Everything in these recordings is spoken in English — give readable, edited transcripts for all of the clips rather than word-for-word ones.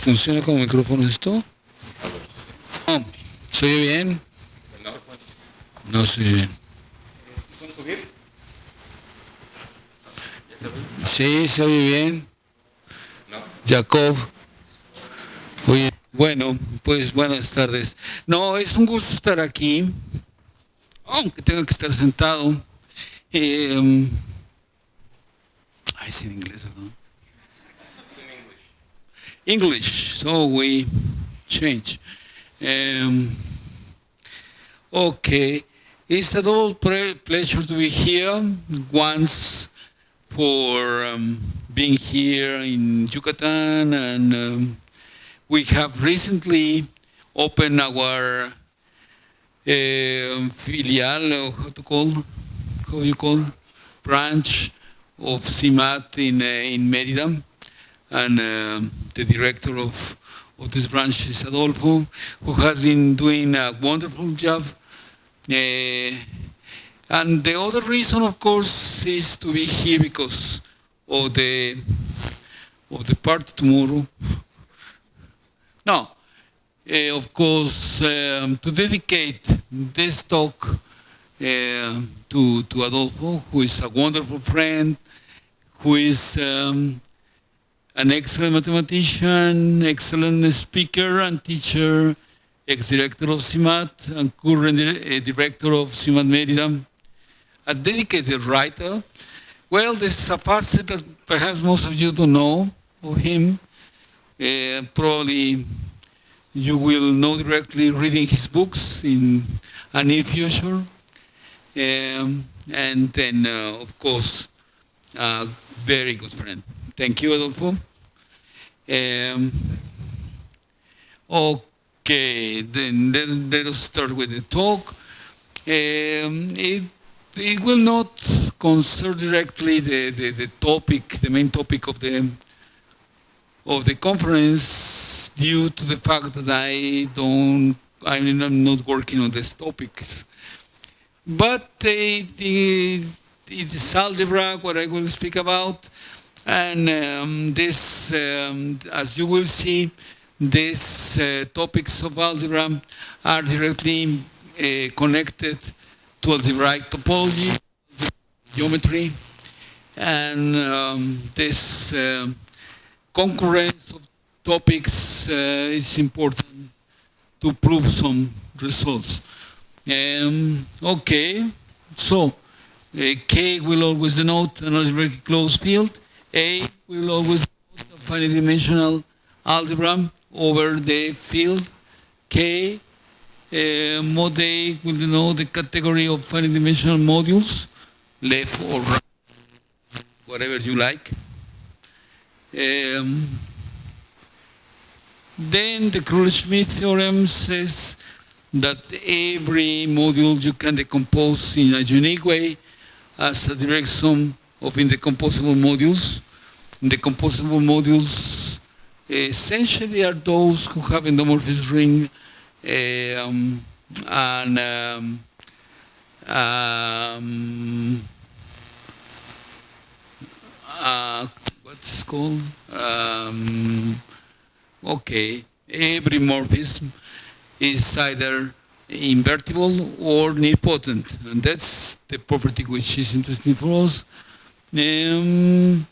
¿Funciona como micrófono esto? No, ¿se oye bien? No se oye bien. ¿Puedes subir? Sí, se oye bien. Jacob. Oye, bueno, pues buenas tardes. No, es un gusto estar aquí, aunque tenga que estar sentado. Es en inglés, ¿no? English, so we change. Okay, it's a double pleasure to be here once for being here in Yucatan, and we have recently opened our filial, or how you call, branch of CIMAT in Mérida. And the director of this branch is Adolfo, who has been doing a wonderful job. And the other reason, of course, is to be here because of the party tomorrow. No, of course, to dedicate this talk to Adolfo, who is a wonderful friend, who is an excellent mathematician, excellent speaker and teacher, ex-director of CIMAT and current director of CIMAT Mérida, a dedicated writer. Well, this is a facet that perhaps most of you don't know of him. Probably you will know directly reading his books in a near future. And then, of course, a very good friend. Thank you, Adolfo. Okay, then let us start with the talk. It will not concern directly the topic, the main topic of the conference, due to the fact that I'm not working on these topics. But it is algebra, what I will speak about. And this, as you will see, these topics of algebra are directly connected to algebraic topology, geometry, and this concurrence of topics is important to prove some results. Okay, so K will always denote an algebraic closed field. A will always denote a finite dimensional algebra over the field. K, mod A will denote the category of finite dimensional modules, left or right, whatever you like. Then the Krull-Schmidt theorem says that every module you can decompose in a unique way as a direct sum of indecomposable modules. Indecomposable modules essentially are those who have endomorphism ring and what's called? Okay, every morphism is either invertible or nilpotent, and that's the property which is interesting for us. Then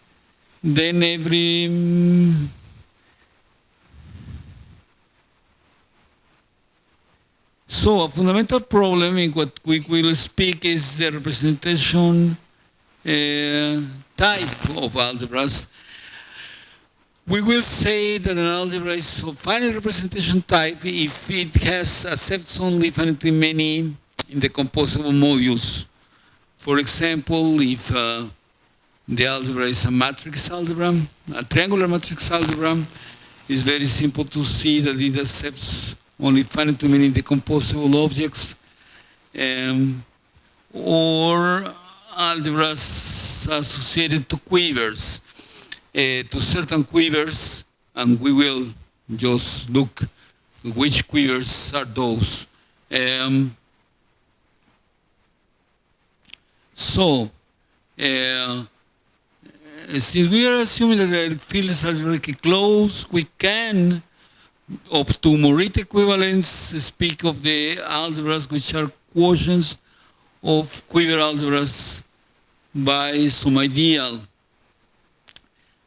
so a fundamental problem in what we will speak is the representation type of algebras. We will say that an algebra is of finite representation type if it accepts only finitely many indecomposable modules. For example, if the algebra is a matrix algebra, a triangular matrix algebra, It's very simple to see that it accepts only finite many decomposable objects, or algebras associated to quivers, to certain quivers, and we will just look which quivers are those. Since we are assuming that the field is algebraically closed, we can, up to Morit equivalence, speak of the algebras which are quotients of quiver algebras by some ideal.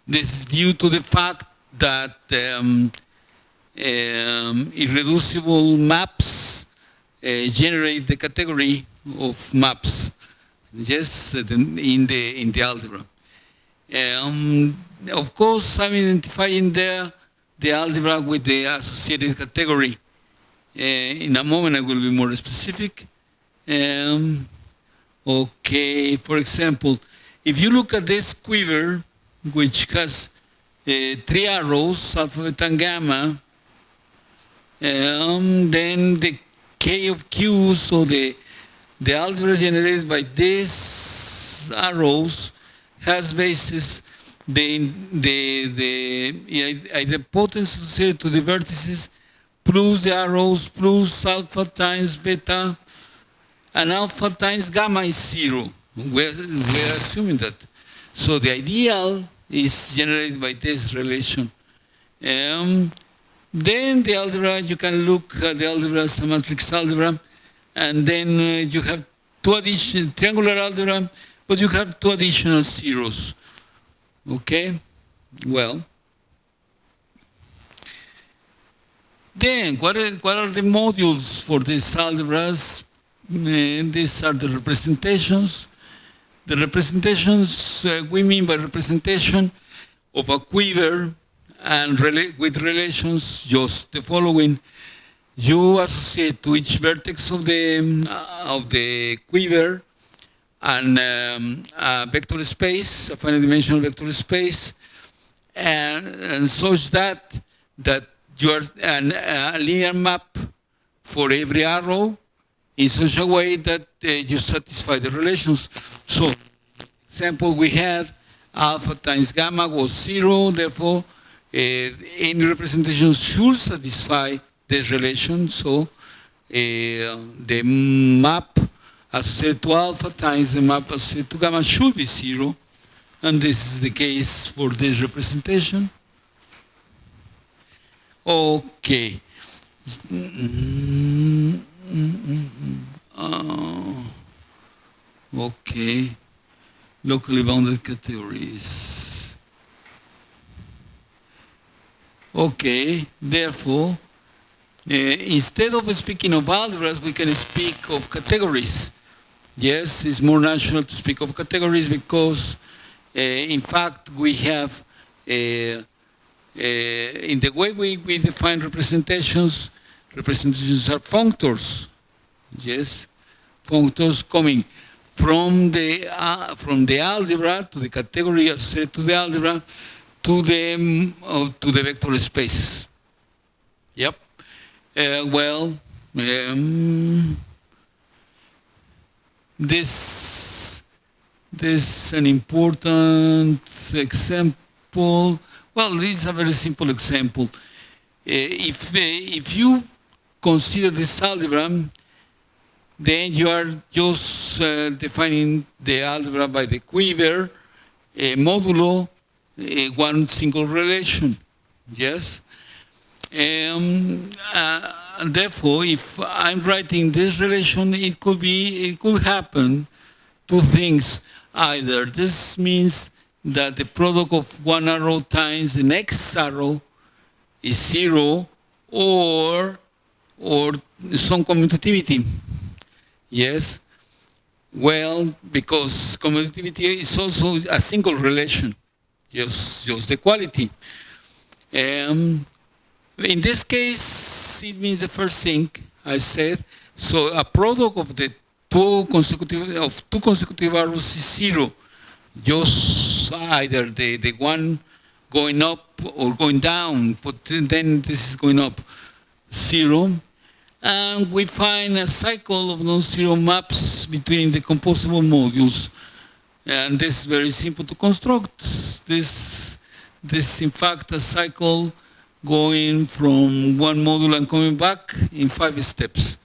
This is due to the fact that irreducible maps generate the category of maps, yes, in the algebra. Of course, I'm identifying there the algebra with the associated category. In a moment, I will be more specific. Okay, for example, if you look at this quiver, which has 3 arrows, alpha, beta, and gamma, then the K of Q, so the algebra generated by these arrows has basis the idempotence associated to the vertices plus the arrows plus alpha times beta, and alpha times gamma is 0. We're assuming that. So the ideal is generated by this relation. Then the algebra, you can look at the algebra as a matrix algebra, and then you have triangular algebra, but you have 2 additional zeros. Okay? Well. Then, what are the modules for these algebras? These are the representations. The representations, we mean by representation of a quiver and with relations just the following. You associate to each vertex of the quiver and a vector space, a finite dimensional vector space, and such that you are a linear map for every arrow in such a way that you satisfy the relations. So, example, we had alpha times gamma was 0, therefore any representation should satisfy this relation. So the map associated to alpha times the map associated to gamma should be 0, and this is the case for this representation. Okay. Okay. Locally bounded categories. Okay, therefore, instead of speaking of algebras, we can speak of categories. Yes, it's more natural to speak of categories because, in fact, we have, in the way we define representations are functors. Yes, functors coming from the algebra to the category associated to the algebra to the vector spaces. Yep. This is an important example. Well, this is a very simple example. If you consider this algebra, then you are just defining the algebra by the quiver modulo one single relation. Yes? Therefore, if I'm writing this relation, it could happen 2 things. Either this means that the product of one arrow times the next arrow is 0, or some commutativity. Yes? Well, because commutativity is also a single relation, just the quality. In this case, it means the first thing I said. So a product of the two consecutive arrows is 0. Just either the one going up or going down, but then this is going up, 0. And we find a cycle of non-zero maps between the composable modules. And this is very simple to construct. This is in fact a cycle going from one module and coming back in 5 steps.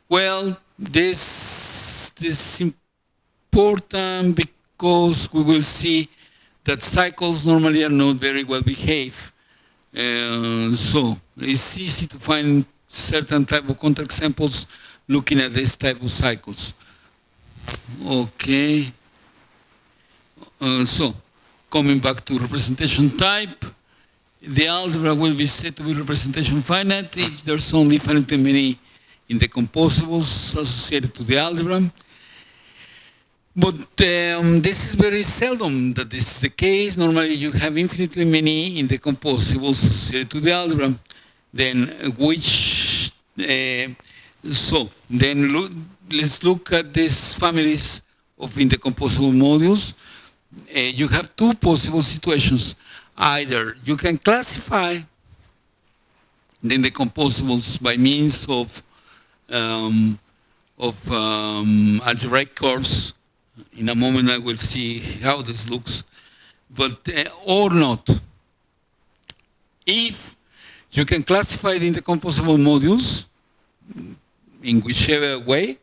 Well, this is important because we will see that cycles normally are not very well behaved. So it's easy to find certain type of counterexamples looking at this type of cycles. Okay. So coming back to representation type, the algebra will be said to be representation finite if there's only finitely many in the composables associated to the algebra. But this is very seldom that this is the case. Normally you have infinitely many in the composables associated to the algebra. Then let's look at these families of indecomposable modules. You have 2 possible situations. Either you can classify the indecomposables by means of algebraic curves. In a moment I will see how this looks, but or not. If you can classify the indecomposable modules in whichever way,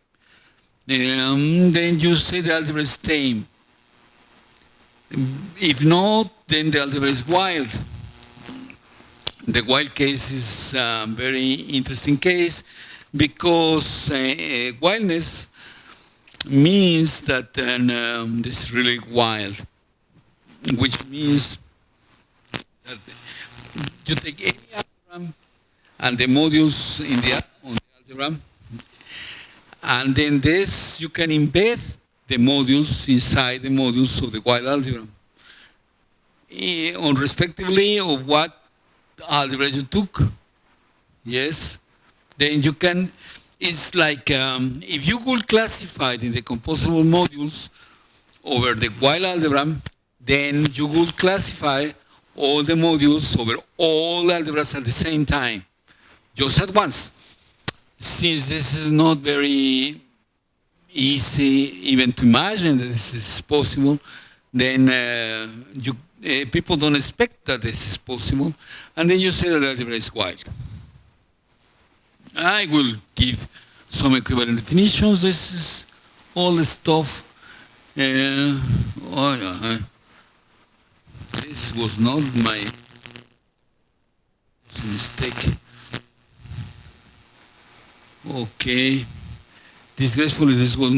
then you say the algebra is tame. If not, then the algebra is wild. The wild case is a very interesting case because wildness means that this is really wild, which means that you take any algebra and the modules on the algebra, and then this you can embed the modules inside the modules of the wild algebra, on respectively of what algebra you took. Yes, then you can. It's like if you could classify the decomposable modules over the wild algebra, then you would classify all the modules over all algebras at the same time, just at once. Since this is not very easy even to imagine that this is possible, then people don't expect that this is possible, and then you say that the algebra is wild. I will give some equivalent definitions. This is all the stuff. This was not my mistake. Okay. Disgracefully, this was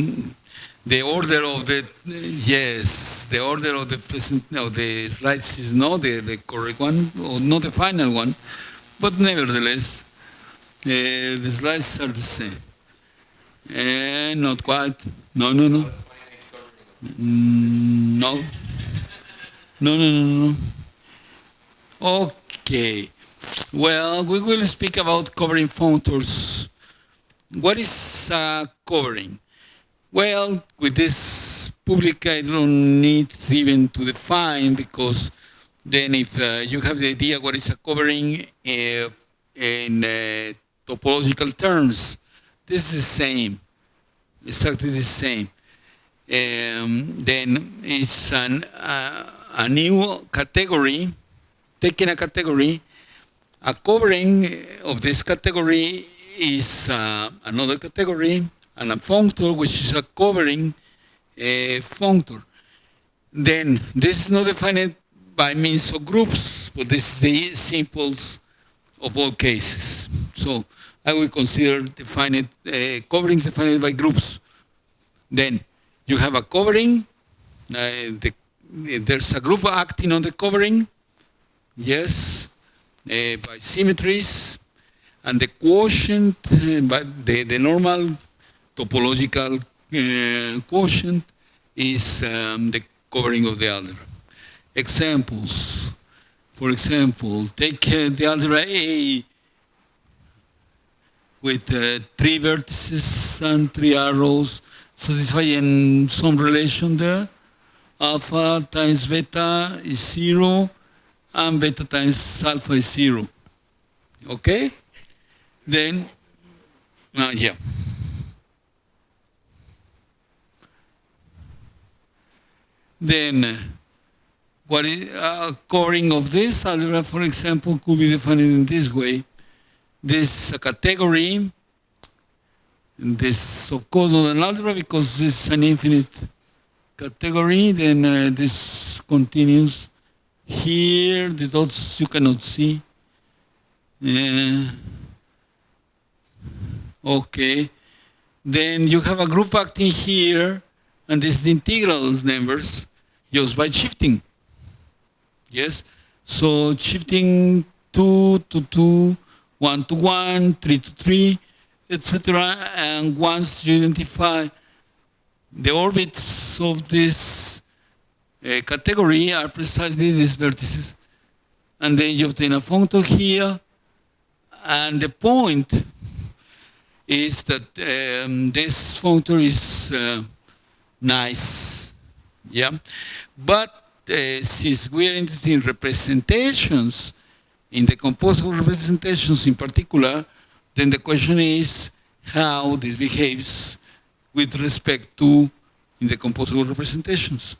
the order of the the order of the the slides is not the correct one, or not the final one, but nevertheless. The slides are the same. Not quite. No. No. Okay. Well, we will speak about covering functors. What is covering? Well, with this public, I don't need even to define, because then if you have the idea what is a covering in topological terms, this is the same, exactly the same. Then it's a new category, taking a category, a covering of this category is another category, and a functor which is a covering functor. Then this is not defined by means of groups, but this is the simples of all cases. So I will consider defined coverings defined by groups. Then you have a covering. There's a group acting on the covering. Yes, by symmetries, and the quotient, by the normal topological quotient is the covering of the algebra. Examples. For example, take the algebra A with 3 vertices and 3 arrows, satisfying some relation there. alpha times beta is 0, and beta times alpha is 0. Okay? Then, yeah. Then, what is covering of this algebra, for example, could be defined in this way. This is a category. This, of course, not an algebra because this is an infinite category. Then this continues here. The dots you cannot see. Okay. Then you have a group acting here, and this is the integral numbers just by shifting. Yes. So shifting 2 to 2, 1 to 1, 3 to 3, etc. And once you identify the orbits of this category are precisely these vertices, and then you obtain a functor here, and the point is that this functor is nice, yeah. But since we are interested in representations, in the composable representations in particular, then the question is how this behaves with respect to in the composable representations.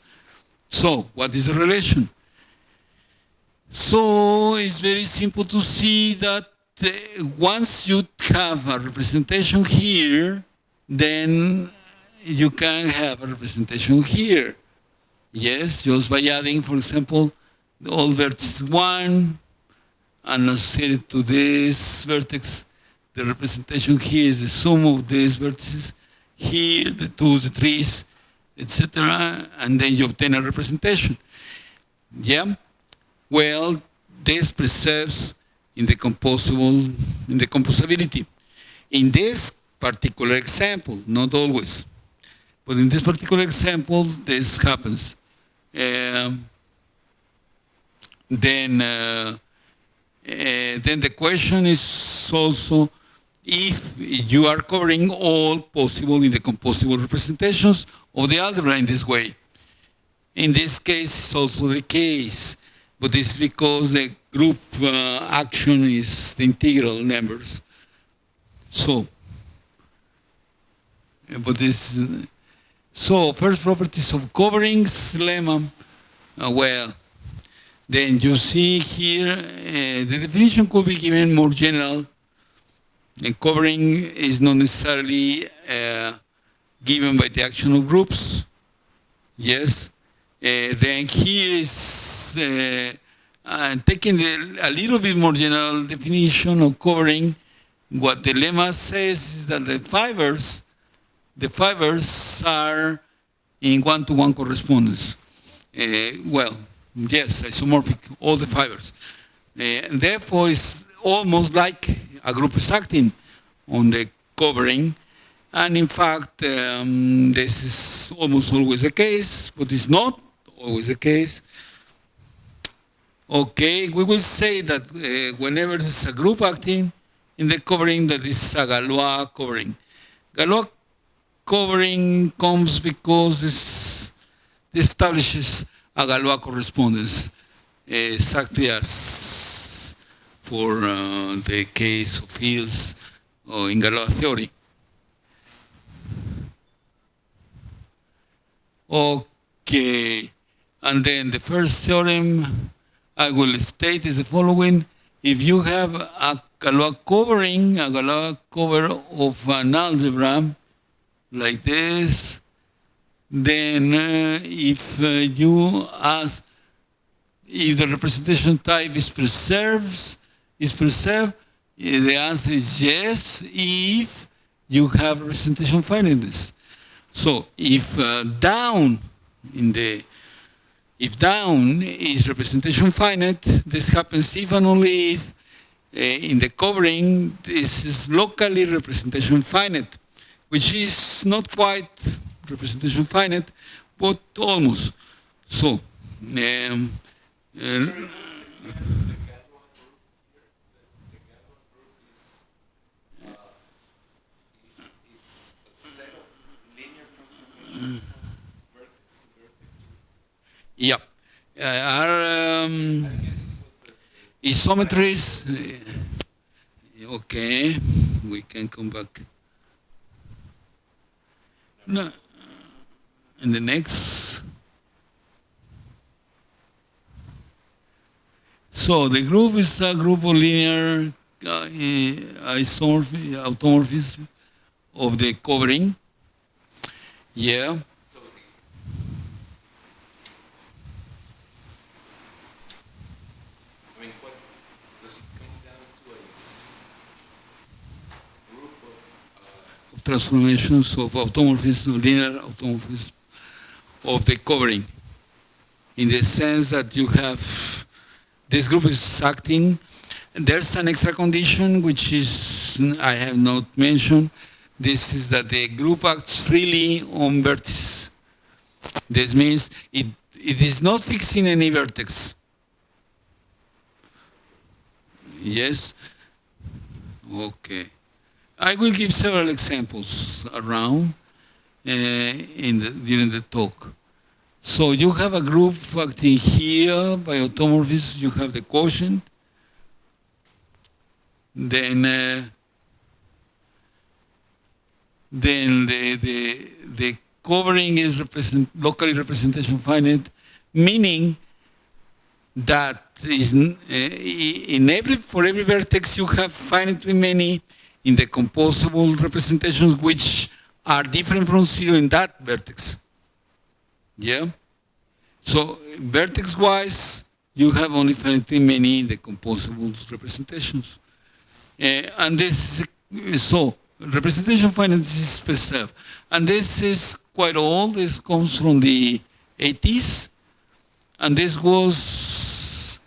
So, what is the relation? So, it's very simple to see that once you have a representation here, then you can have a representation here. Yes, just by adding, for example, all vertex 1 and associated to this vertex, the representation here is the sum of these vertices, here, the 2s, the 3s, etc., and then you obtain a representation. Yeah? Well, this preserves in the composability. In this particular example, not always, but in this particular example, this happens. Then the question is also if you are covering all possible in the composable representations of the algebra in this way. In this case, it's also the case, but this is because the group action is the integral numbers. So, but this, so first properties of coverings lemma, well, then you see here, the definition could be given more general. And covering is not necessarily given by the action of groups. Yes. Then here is taking a little bit more general definition of covering. What the lemma says is that the fibers are in one-to-one correspondence. Well, yes, isomorphic, all the fibers. And therefore, it's almost like a group is acting on the covering. And in fact, this is almost always the case, but it's not always the case. Okay, we will say that whenever there's a group acting in the covering, that is a Galois covering. Galois covering comes because it establishes a Galois correspondence, exactly as for the case of fields or in Galois theory. Okay, and then the first theorem I will state is the following. If you have a Galois cover of an algebra like this, then if you ask if the representation type is preserved, the answer is yes, if you have representation finiteness. So if down is representation finite, this happens if and only if in the covering this is locally representation finite, which is not quite representation finite, but almost. So, Yeah. Are isometries. Okay, we can come back. No. And the next. So the group is a group of linear automorphism of the covering. Yeah. What does it come down to? A group of Transformations of automorphism, linear automorphism of the covering, in the sense that you have this group is acting. There's an extra condition which is I have not mentioned. This is that the group acts freely on vertices. This means it is not fixing any vertex. Yes? Okay. I will give several examples around during the talk. So you have a group acting here by automorphism. You have the quotient. Then the covering is locally representation finite, meaning that for every vertex you have finitely many indecomposable representations which are different from zero in that vertex. Yeah? So vertex-wise, you have only finitely many decomposable representations. And this is, so representation finite is specific. And this is quite old. This comes from the 80s. And this was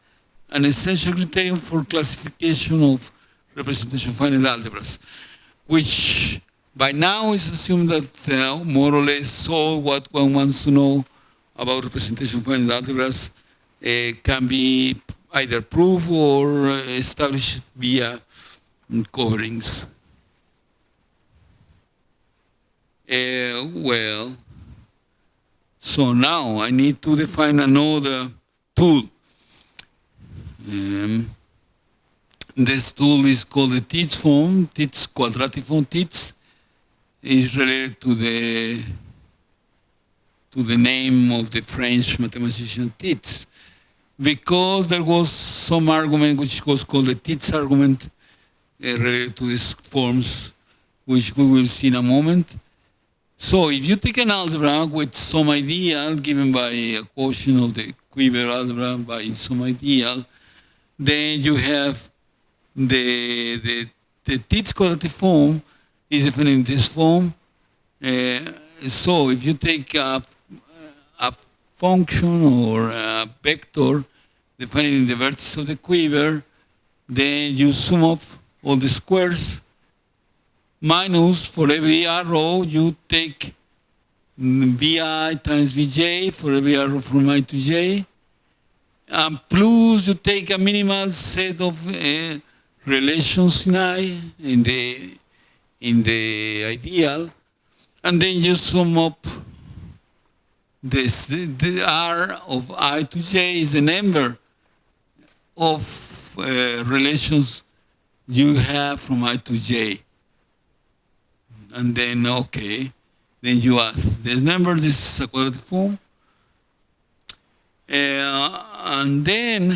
an essential criterion for classification of representation finite algebras, which by now is assumed that more or less all what one wants to know about representation finite algebras can be either proved or established via coverings. Well, so now I need to define another tool. This tool is called the Tits form. Tits quadratic form. Tits is related to the name of the French mathematician Tits, because there was some argument which was called the Tits argument related to these forms, which we will see in a moment. So if you take an algebra with some ideal given by a quotient of the quiver algebra by some ideal, then you have the Tits quadratic form is defined in this form. So if you take a function or a vector defined in the vertex of the quiver, then you sum up all the squares, minus for every arrow you take vi times vj for every arrow from I to j, and plus you take a minimal set of relations in I in the ideal, and then you sum up this. The R of I to j is the number of relations you have from I to j. And then, okay, then you ask this number, this is a quadratic form. And then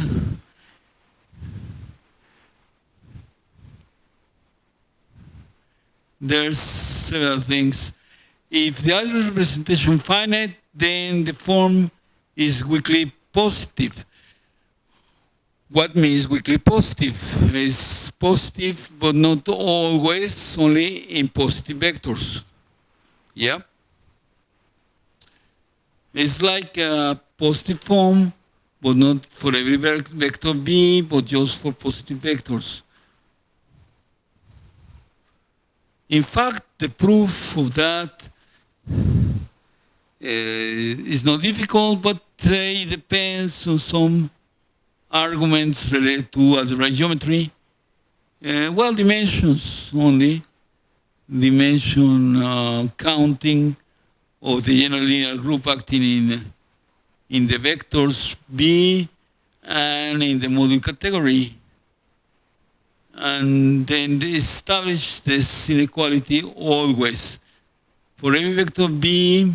there's several things. If the algebra representation finite, then the form is weakly positive. What means weakly positive? It's positive, but not always, only in positive vectors. Yeah? It's like a positive form, but not for every vector B, but just for positive vectors. In fact, the proof of that is not difficult, but it depends on some arguments related to algebraic geometry. Well, dimensions only. Dimension counting of the general linear group acting in the vectors B and in the module category. And then they establish this inequality always. For every vector B,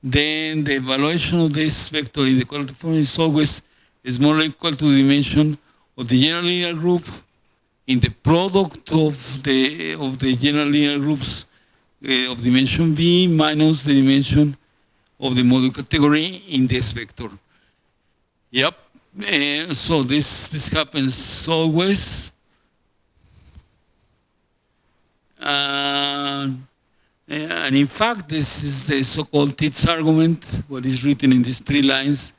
then the evaluation of this vector in the quadratic form is always smaller or equal to the dimension of the general linear group in the product of the general linear groups of dimension B minus the dimension of the module category in this vector. Yep. So this happens always. And in fact, this is the so-called Tits argument, what is written in these 3 lines.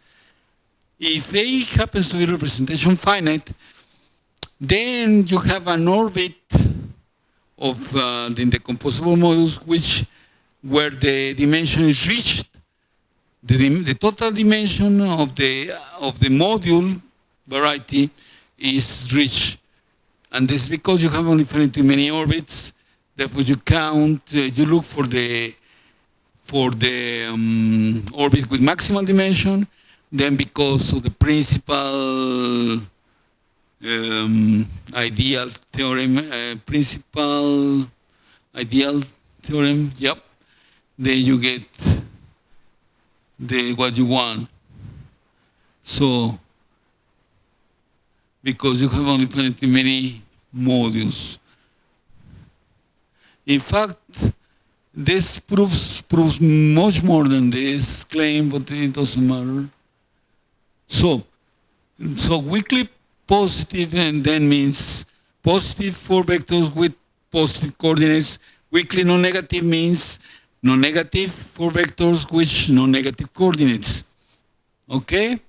If A happens to be representation finite, then you have an orbit of the decomposable modules where the dimension is reached. The total dimension of the module variety is reached. And this is because you have only infinitely many orbits. Therefore, you count, you look for the orbit with maximal dimension. Then, because of the principal ideal theorem, yep, then you get what you want. So, because you have only infinitely many modules. In fact, this proves much more than this claim, but it doesn't matter. So weakly positive and then means positive for vectors with positive coordinates. Weakly non-negative means non-negative for vectors with non-negative coordinates. Okay?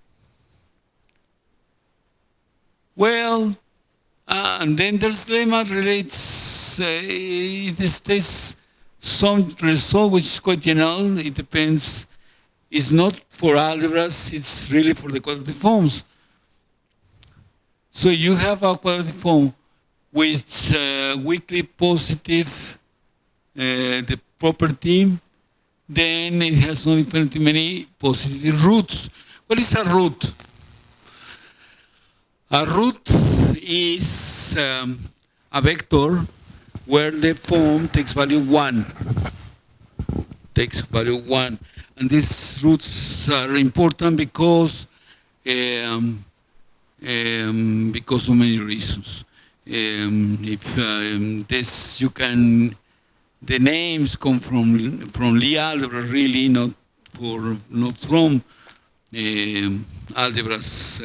Well, and then there's lemma relates. It states some result which is quite general. It depends. It's not for algebras. It's really for the quadratic forms. So you have a quadratic form with weakly positive the property. Then it has not infinitely many positive roots. What is a root? A root is a vector where the form takes value 1. And these roots are important because of many reasons. The names come from Lie algebra, really, not from algebras,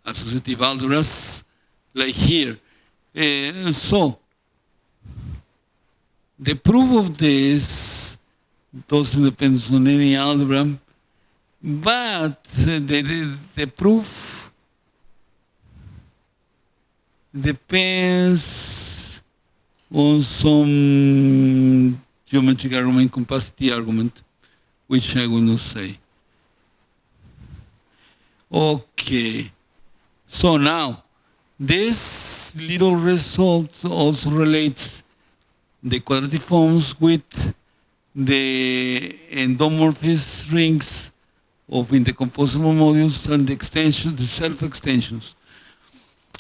associative algebras, like here. So the proof of this doesn't depend on any algebra, but the proof depends on some geometric argument, capacity argument, which I will not say. Okay, so now this little result also relates the quadratic forms with the endomorphous rings of indecomposable modules and the extensions, the self-extensions.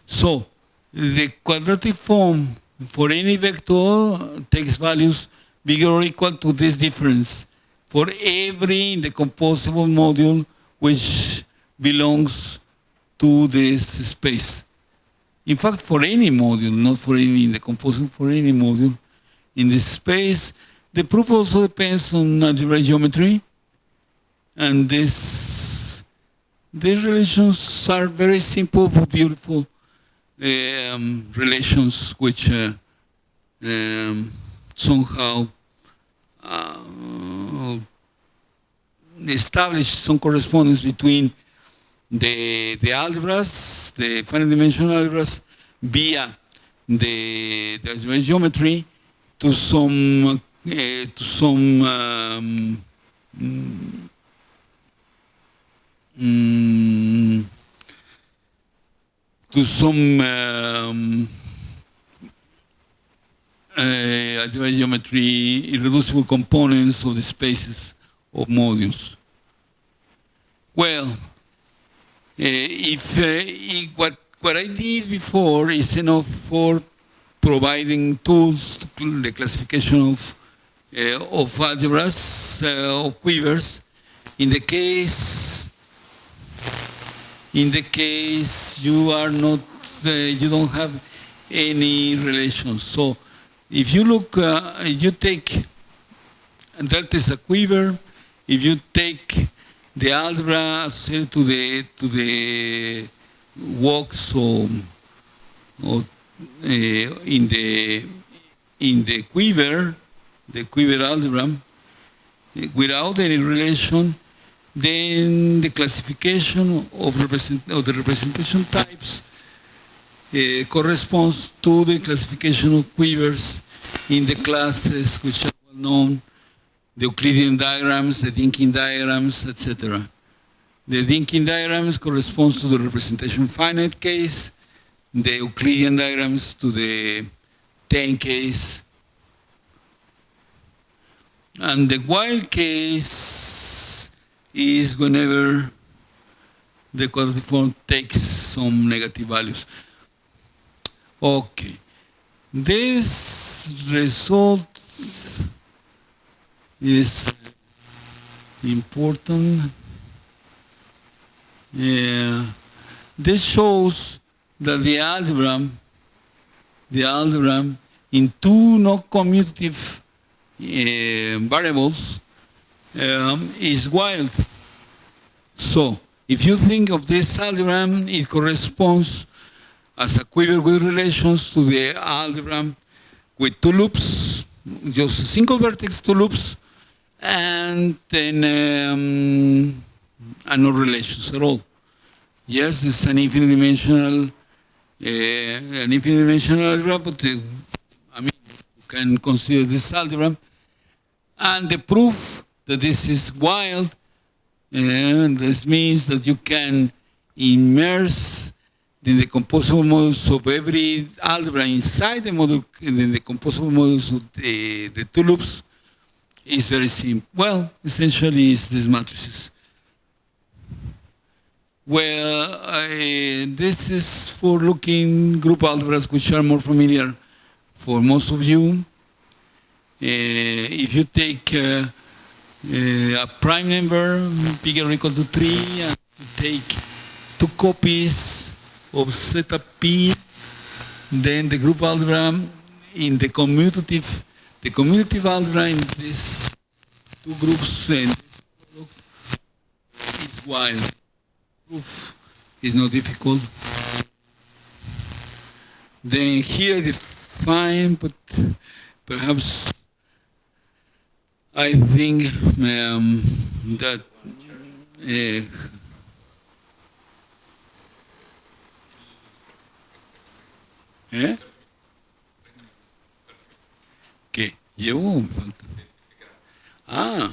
So the quadratic form for any vector takes values bigger or equal to this difference for every indecomposable module which belongs to this space. In fact, for any module, not for any indecomposable, for any module in this space. The proof also depends on algebraic geometry, and these relations are very simple but beautiful relations which somehow establish some correspondence between the algebras, the finite dimensional algebras, via the algebraic geometry to some algebraic geometry irreducible components of the spaces of modules. Well, what I did before is enough for providing tools to the classification of algebras, of quivers. In the case you are not, you don't have any relations. So if you look, you take delta is a quiver. If you take the algebra associated to the walks or in the quiver algebra without any relation, then the classification of the representation types corresponds to the classification of quivers in the classes which are well known, the Euclidean diagrams, the Dinkin diagrams, etc. The Dinkin diagrams corresponds to the representation finite case, the Euclidean diagrams to the 10 case, and the wild case is whenever the quadratic form takes some negative values. Okay, this result is important. Yeah. This shows that the algebra in two non-commutative variables is wild. So if you think of this algebra, it corresponds as a quiver with relations to the algebra with two loops, just a single vertex, two loops, and then no relations at all. Yes, this is an infinite dimensional algebra, but I mean, you can consider this algebra. And the proof that this is wild, this means that you can immerse the decomposable modules of every algebra inside the module, the decomposable modules of the two loops is very simple. Well, essentially, it's these matrices. Well, this is for looking group algebras, which are more familiar for most of you. If you take a prime number bigger or equal to 3, and you take two copies of zeta p, then the group algebra in the commutative algebra in these two groups and this product is wild. Proof is not difficult. Then here I define, but perhaps I think that ¿Qué? Llevo, me falta. Ah,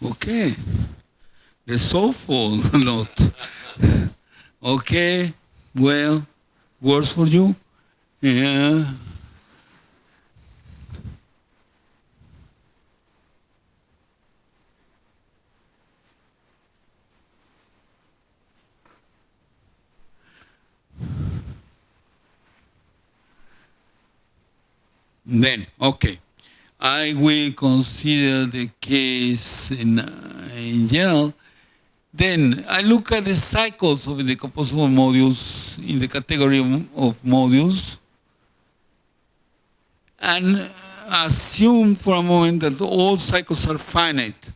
okay. The soulful note. Okay, well, works for you? Yeah. Then, okay, I will consider the case in general. Then I look at the cycles of the decomposable modules in the category of modules and assume for a moment that all cycles are finite.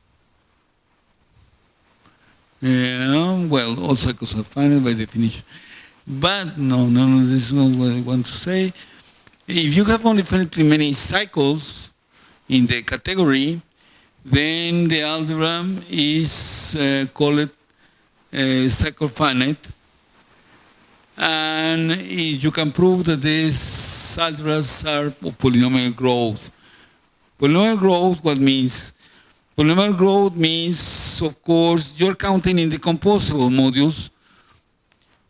Well, all cycles are finite by definition. But no, this is not what I want to say. If you have only finitely many cycles in the category, then the algebra is called cycle finite. And you can prove that these algebras are of polynomial growth. Polynomial growth, what means? Polynomial growth means, of course, you're counting in decomposable modules.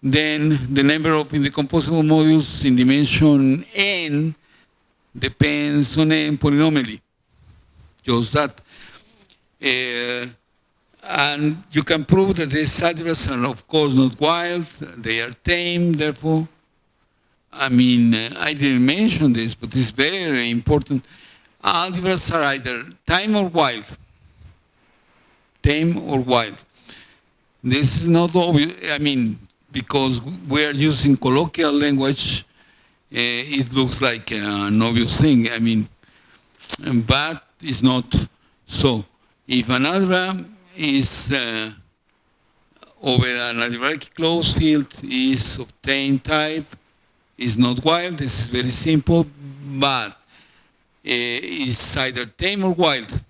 Then the number of indecomposable modules in dimension n depends on n polynomially. Just that. And you can prove that these algebras are, of course, not wild. They are tame, therefore. I mean, I didn't mention this, but it's very important. Algebras are either tame or wild. Tame or wild. This is not obvious. I mean, because we are using colloquial language, it looks like an obvious thing. I mean, but it's not so. If an algebra is over an algebraic closed field is of tame type, is not wild. This is very simple, but it's either tame or wild.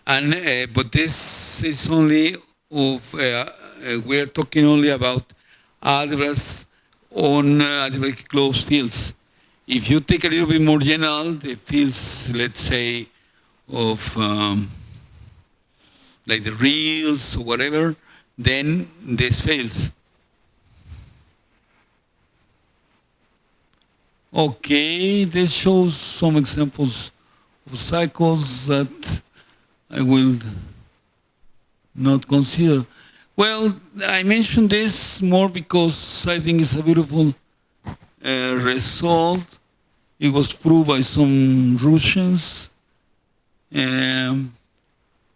And but this is only of we're talking only about algebras on algebraic closed fields. If you take a little bit more general, the fields, let's say, of like the reals or whatever, then this fails. Okay, this shows some examples of cycles that I will not consider. Well, I mentioned this more because I think it's a beautiful result. It was proved by some Russians in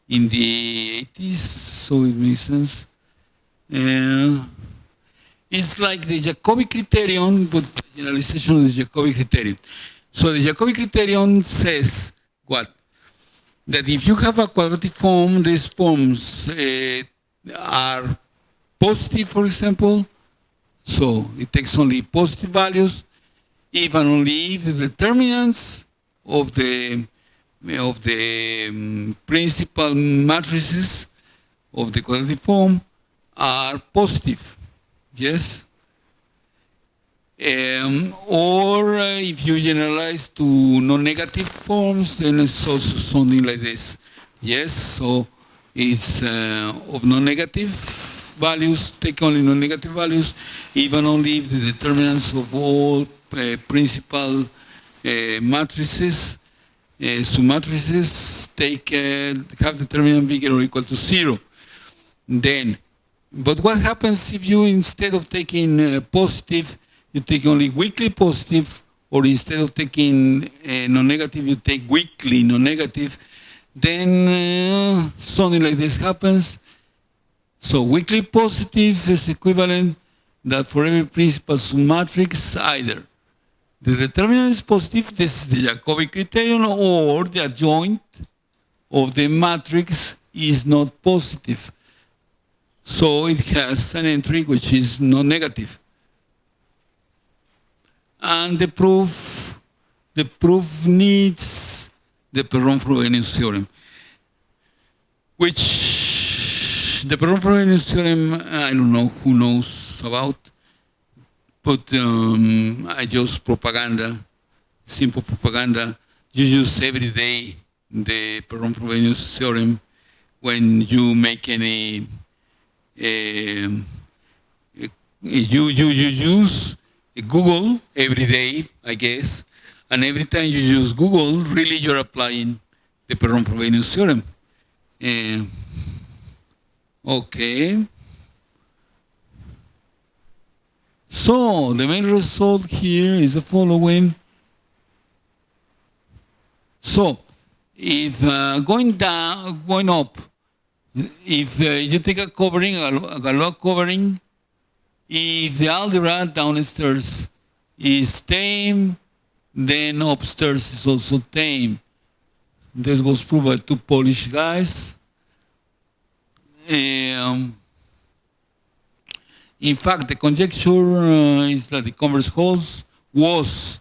the 80s, so it makes sense. It's like the Jacobi criterion, but the generalization of the Jacobi criterion. So the Jacobi criterion says what? That if you have a quadratic form, these forms are positive, for example, so it takes only positive values, if and only if the determinants of the principal matrices of the quadratic form are positive. Yes? Or if you generalize to non-negative forms, then it's also something like this. Yes, so it's of non-negative values, take only non-negative values, even only if the determinants of all principal matrices, submatrices, have determinant bigger or equal to 0. Then, but what happens if you, instead of taking positive, you take only weakly positive, or instead of taking non-negative, you take weakly non-negative? Then something like this happens. So weakly positive is equivalent that for every principal submatrix, either the determinant is positive, this is the Jacobi criterion, or the adjoint of the matrix is not positive. So it has an entry which is non-negative. And the proof needs the Perron-Frobenius theorem, which the Perron-Frobenius theorem, I don't know who knows about, but I use propaganda, simple propaganda. You use every day the Perron-Frobenius theorem when you make any you use Google every day, I guess, and every time you use Google, really you're applying the Perron-Frobenius theorem. Okay. So the main result here is the following. So if going up, if you take a covering, a Galois covering, if the algebra downstairs is tame, then upstairs is also tame. This was proved by two Polish guys. In fact, the conjecture is that the converse holds was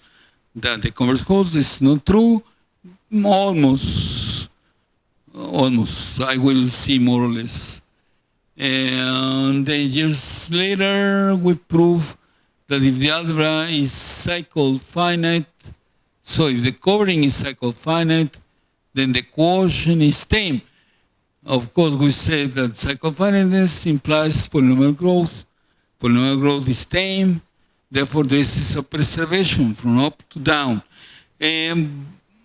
that the converse holds is not true. Almost. I will see more or less. And then years later, we prove that if the algebra is cycle finite, so if the covering is cycle finite, then the quotient is tame. Of course, we say that cycle finiteness implies polynomial growth. Polynomial growth is tame. Therefore, this is a preservation from up to down.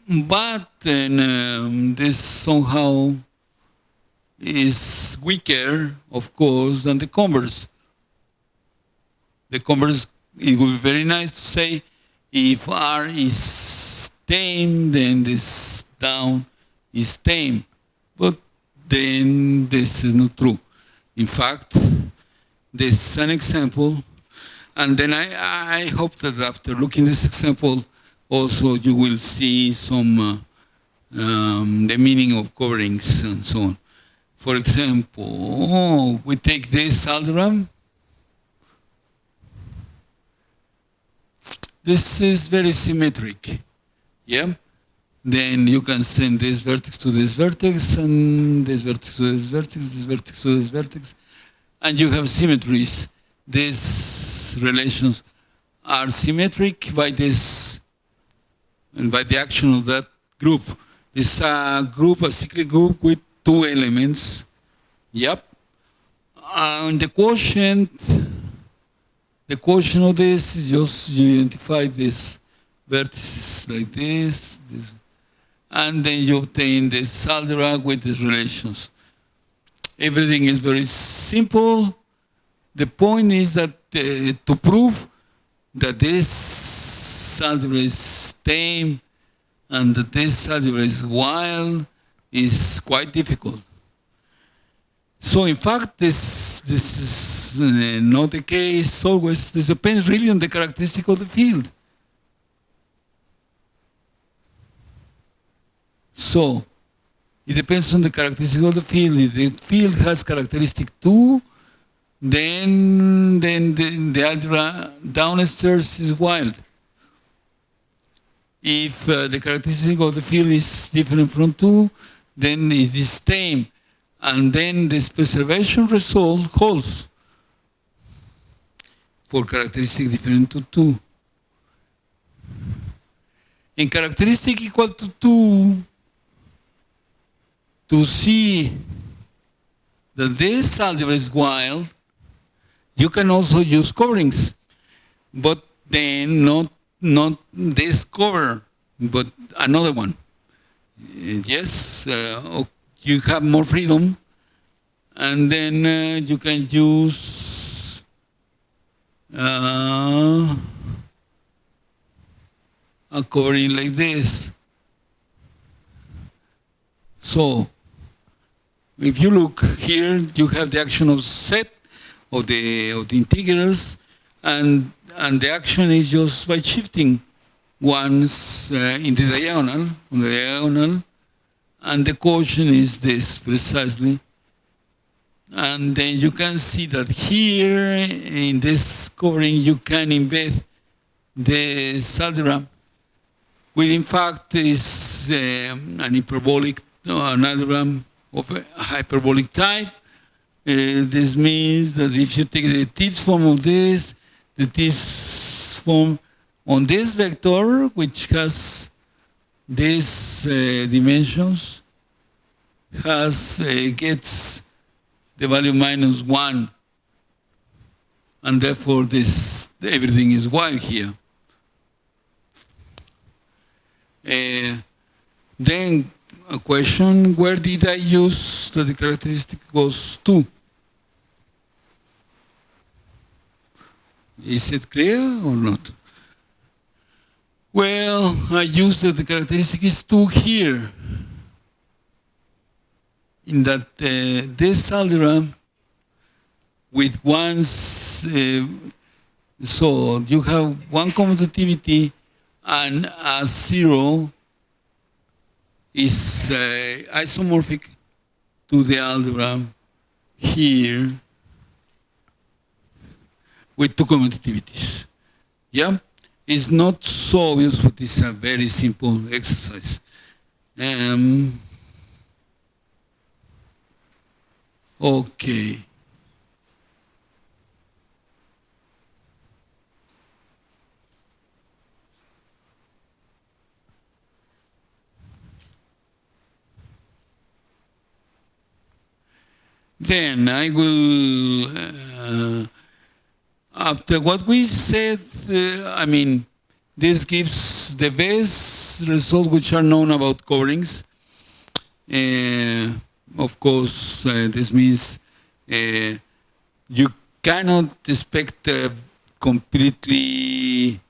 But this somehow is weaker, of course, than the converse. The converse, it would be very nice to say if R is tame, then this down is tame. But then this is not true. In fact, this is an example, and then I hope that after looking at this example, also you will see some the meaning of coverings and so on. For example, we take this algebra. This is very symmetric, yeah? Then you can send this vertex to this vertex, and this vertex to this vertex, this vertex to this vertex, and you have symmetries. These relations are symmetric by this, and by the action of that group. This is a group, a cyclic group with two elements, yep. And the quotient of this is just you identify this vertices like this, and then you obtain this algebra with these relations. Everything is very simple. The point is that to prove that this algebra is tame and that this algebra is wild is quite difficult. So in fact, this is not the case always. This depends really on the characteristic of the field. So it depends on the characteristic of the field. If the field has characteristic 2, then the algebra downstairs is wild. If the characteristic of the field is different from 2, then it is tame. And then this preservation result holds for characteristic different to 2. In characteristic equal to 2, to see that this algebra is wild, you can also use coverings, but then not this cover, but another one. Yes, you have more freedom, and then you can use a covering like this. So, if you look here, you have the action of set of the integrals, and the action is just by shifting ones in the diagonal, on the diagonal, and the quotient is this precisely. And then you can see that here in this covering you can embed the algebra, which in fact is an hyperbolic, an algebra of a hyperbolic type. This means that if you take the teeth form of this, the teeth form on this vector, which has these dimensions, gets the value -1, and therefore everything is wild here. Then a question, where did I use that the characteristic was 2? Is it clear or not? Well, I used that the characteristic is 2 here. In that this algebra with ones, so you have one commutativity and a 0 is isomorphic to the algebra here with two commutativities. Yeah? It's not so obvious, but it's a very simple exercise. Okay. Then I will, after what we said, this gives the best results which are known about coverings. of course, this means you cannot expect completely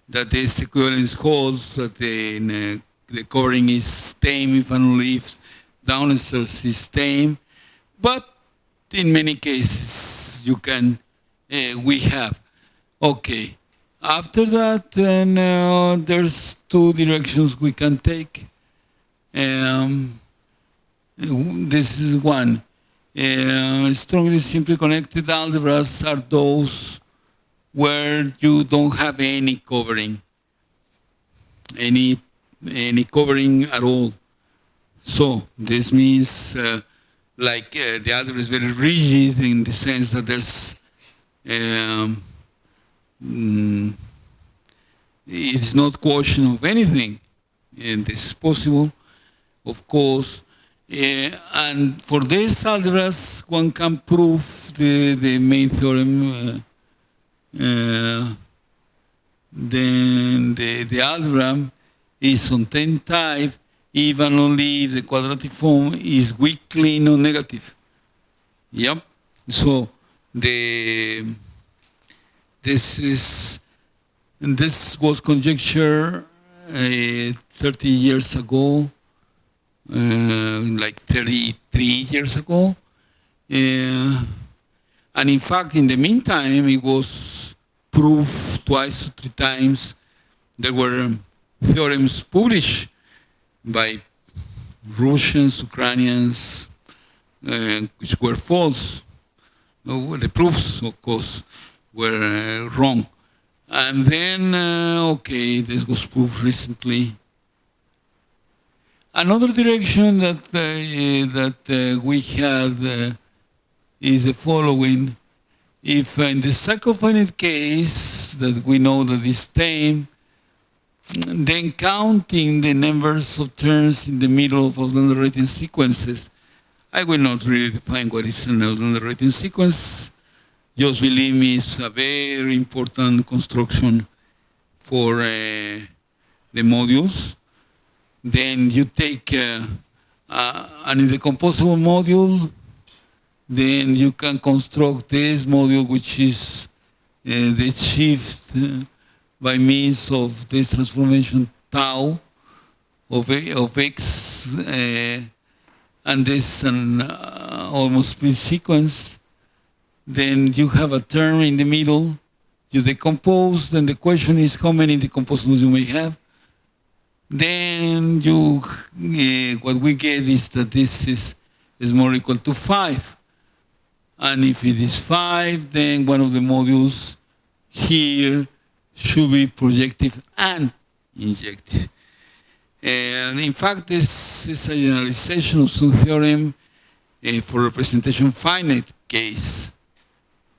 that this equivalence holds, that the covering is tame if and only if downstairs is tame, but in many cases you can, we have. Okay, after that, then there's two directions we can take. This is one. Strongly simply connected algebras are those where you don't have any covering, any covering at all. So this means the algebra is very rigid in the sense that there's it's not quotient of anything, and this is possible, of course. And for these algebras, one can prove the main theorem. Then the algebra is on 10 type, even only if the quadratic form is weakly non-negative. Yep. So this was conjecture 30 years ago, like 33 years ago. And in fact, in the meantime, it was proved twice or three times. There were theorems published by Russians, Ukrainians, which were false. The proofs, of course, were wrong. And then, okay, this was proved recently. Another direction that we had is the following. If in the cycle-finite case that we know that is tame, then counting the numbers of terms in the middle of Ausländer rating sequences, I will not really define what is an Ausländer rating sequence. Just believe me, it's a very important construction for the modules. Then you take an indecomposable module, then you can construct this module, which is the shift by means of this transformation tau of x, and this an almost split sequence. Then you have a term in the middle, you decompose, then the question is how many decomposables you may have. Then you, what we get is that this is more equal to 5. And if it is 5, then one of the modules here should be projective and injective. And in fact, this is a generalization of some theorem for representation finite case.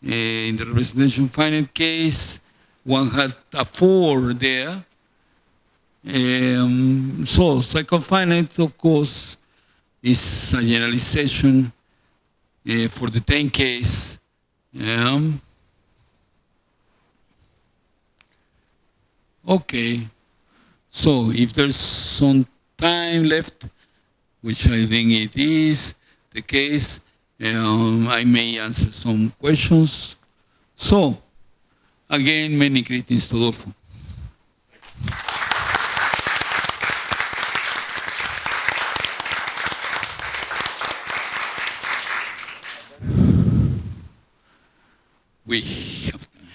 In the representation finite case, one had a 4 there. So cycle finite, of course, is a generalization for the 10 case. Okay, so if there's some time left, which I think it is the case, I may answer some questions. So, again, many greetings to Adolfo. We have time.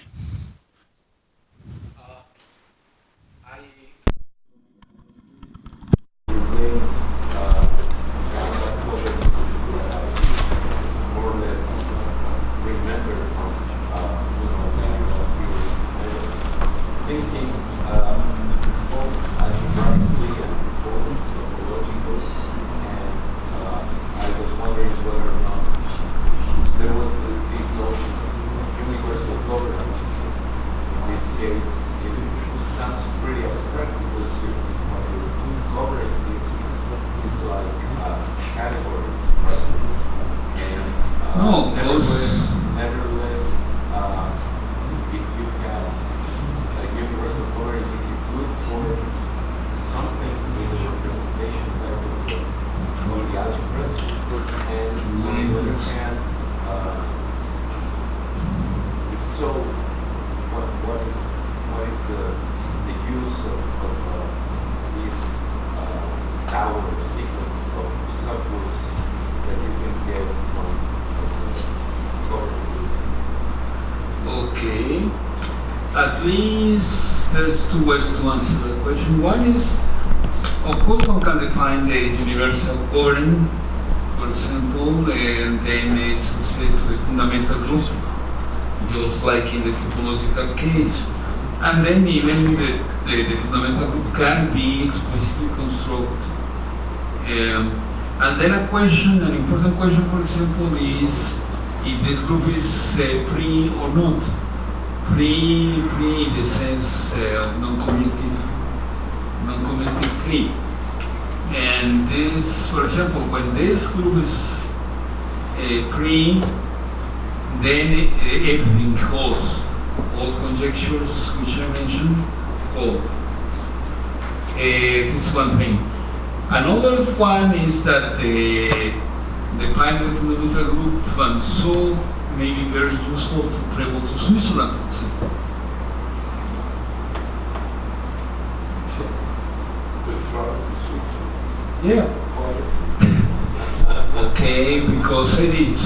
Nevertheless, if you have a universal So, what is the use of this tower sequence of subgroups that you can get from the cover group? Okay. At least there's two ways to answer the question. One is, of course, one can define the universal covering, for example, and then it's associated to the fundamental group, just like in the topological case. And then even the fundamental group can be explicitly constructed. And then an important question, for example, is if this group is free or not. Free in the sense of non-commutative free. And this, for example, when this group is free, then everything holds. All conjectures which I mentioned hold. This is one thing. Another one is that define the fundamental group and so may be very useful to travel to Switzerland, for example. Yeah. Okay, because I did.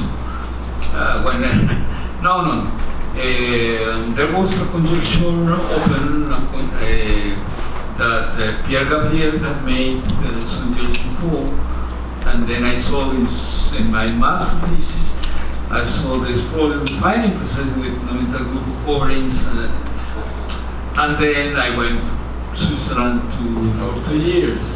When there was a conjecture open that Pierre Gabriel had made some years before, and then I saw this in my master thesis. I saw this problem defining precisely the fundamental group of coverings, and then I went to Switzerland for 2 years.